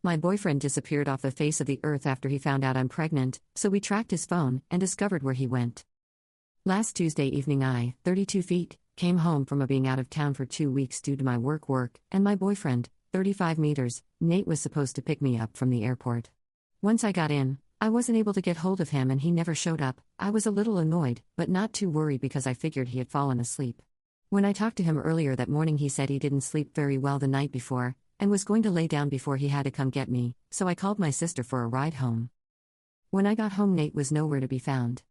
My boyfriend disappeared off the face of the earth after he found out I'm pregnant, so we tracked his phone and discovered where he went. Last Tuesday evening I, 32 feet, came home from being out of town for 2 weeks due to my work, and my boyfriend, 35 meters, Nate was supposed to pick me up from the airport. Once I got in, I wasn't able to get hold of him and he never showed up. I was a little annoyed, but not too worried because I figured he had fallen asleep. When I talked to him earlier that morning he said he didn't sleep very well the night before, and was going to lay down before he had to come get me, so I called my sister for a ride home. When I got home Nate was nowhere to be found.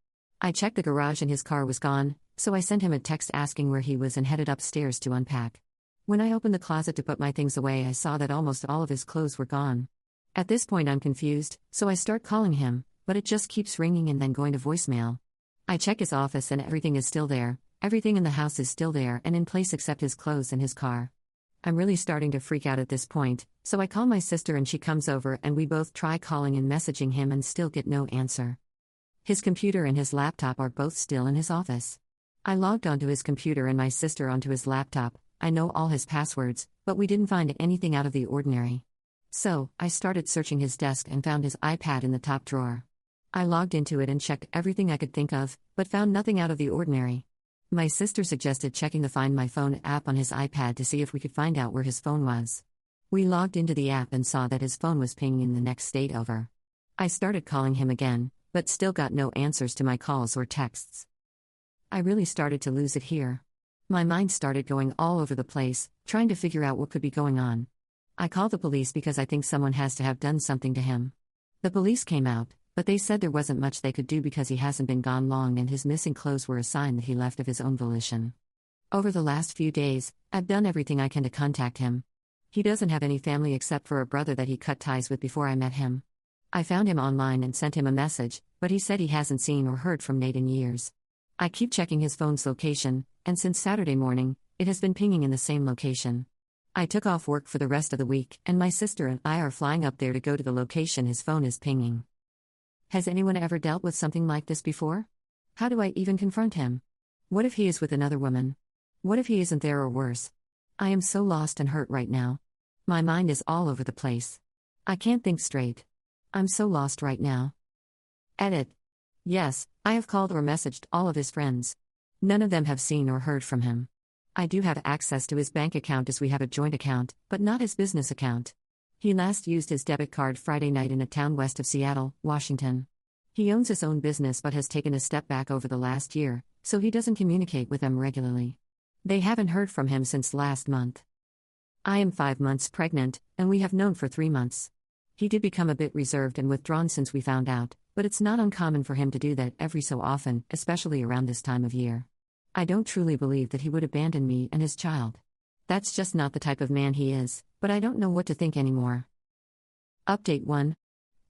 I checked the garage and his car was gone, so I sent him a text asking where he was and headed upstairs to unpack. When I opened the closet to put my things away I saw that almost all of his clothes were gone. At this point I'm confused, so I start calling him, but it just keeps ringing and then going to voicemail. I check his office and everything is still there, everything in the house is still there and in place except his clothes and his car. I'm really starting to freak out at this point, so I call my sister and she comes over and we both try calling and messaging him and still get no answer. His computer and his laptop are both still in his office. I logged onto his computer and my sister onto his laptop. I know all his passwords, but we didn't find anything out of the ordinary. So, I started searching his desk and found his iPad in the top drawer. I logged into it and checked everything I could think of, but found nothing out of the ordinary. My sister suggested checking the Find My Phone app on his iPad to see if we could find out where his phone was. We logged into the app and saw that his phone was pinging in the next state over. I started calling him again, but still got no answers to my calls or texts. I really started to lose it here. My mind started going all over the place, trying to figure out what could be going on. I called the police because I think someone has to have done something to him. The police came out, but they said there wasn't much they could do because he hasn't been gone long and his missing clothes were a sign that he left of his own volition. Over the last few days, I've done everything I can to contact him. He doesn't have any family except for a brother that he cut ties with before I met him. I found him online and sent him a message, but he said he hasn't seen or heard from Nate in years. I keep checking his phone's location, and since Saturday morning, it has been pinging in the same location. I took off work for the rest of the week, and my sister and I are flying up there to go to the location his phone is pinging. Has anyone ever dealt with something like this before? How do I even confront him? What if he is with another woman? What if he isn't there or worse? I am so lost and hurt right now. My mind is all over the place. I can't think straight. I'm so lost right now. Edit. Yes, I have called or messaged all of his friends. None of them have seen or heard from him. I do have access to his bank account as we have a joint account, but not his business account. He last used his debit card Friday night in a town west of Seattle, Washington. He owns his own business but has taken a step back over the last year, so he doesn't communicate with them regularly. They haven't heard from him since last month. I am 5 months pregnant, and we have known for 3 months. He did become a bit reserved and withdrawn since we found out, but it's not uncommon for him to do that every so often, especially around this time of year. I don't truly believe that he would abandon me and his child. That's just not the type of man he is, but I don't know what to think anymore. Update 1.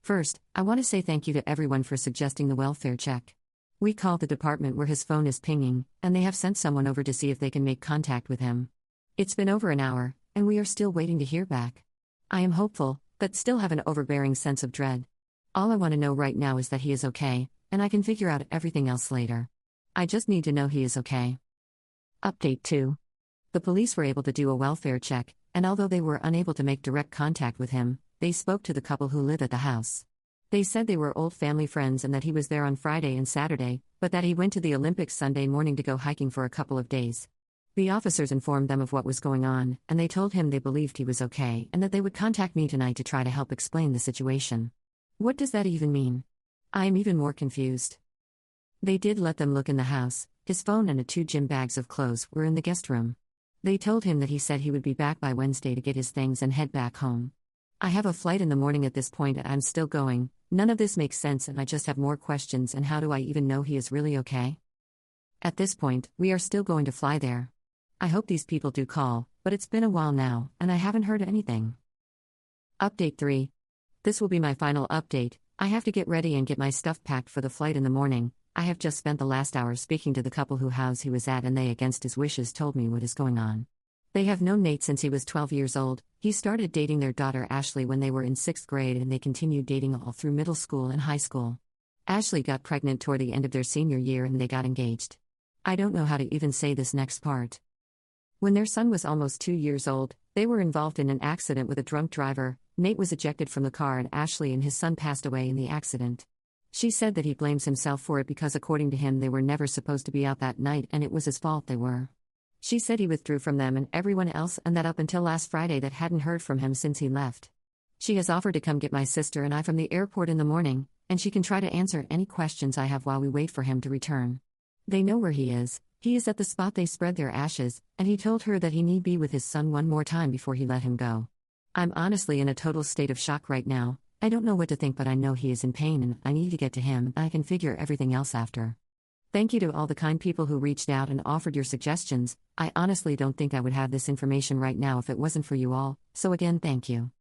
First, I want to say thank you to everyone for suggesting the welfare check. We called the department where his phone is pinging, and they have sent someone over to see if they can make contact with him. It's been over an hour, and we are still waiting to hear back. I am hopeful, but still have an overbearing sense of dread. All I want to know right now is that he is okay, and I can figure out everything else later. I just need to know he is okay. Update 2. The police were able to do a welfare check, and although they were unable to make direct contact with him, they spoke to the couple who live at the house. They said they were old family friends and that he was there on Friday and Saturday, but that he went to the Olympics Sunday morning to go hiking for a couple of days. The officers informed them of what was going on, and they told him they believed he was okay and that they would contact me tonight to try to help explain the situation. What does that even mean? I am even more confused. They did let them look in the house. His phone and 2 gym bags of clothes were in the guest room. They told him that he said he would be back by Wednesday to get his things and head back home. I have a flight in the morning at this point and I'm still going. None of this makes sense and I just have more questions, and how do I even know he is really okay? At this point, we are still going to fly there. I hope these people do call, but it's been a while now, and I haven't heard anything. Update 3. This will be my final update. I have to get ready and get my stuff packed for the flight in the morning. I have just spent the last hour speaking to the couple whose house he was at, and they, against his wishes, told me what is going on. They have known Nate since he was 12 years old. He started dating their daughter Ashley when they were in 6th grade, and they continued dating all through middle school and high school. Ashley got pregnant toward the end of their senior year and they got engaged. I don't know how to even say this next part. When their son was almost 2 years old, they were involved in an accident with a drunk driver. Nate was ejected from the car and Ashley and his son passed away in the accident. She said that he blames himself for it because according to him they were never supposed to be out that night and it was his fault they were. She said he withdrew from them and everyone else and that up until last Friday that hadn't heard from him since he left. She has offered to come get my sister and I from the airport in the morning, and she can try to answer any questions I have while we wait for him to return. They know where he is at the spot they spread their ashes, and he told her that he need be with his son one more time before he let him go. I'm honestly in a total state of shock right now. I don't know what to think, but I know he is in pain and I need to get to him and I can figure everything else after. Thank you to all the kind people who reached out and offered your suggestions. I honestly don't think I would have this information right now if it wasn't for you all, so again thank you.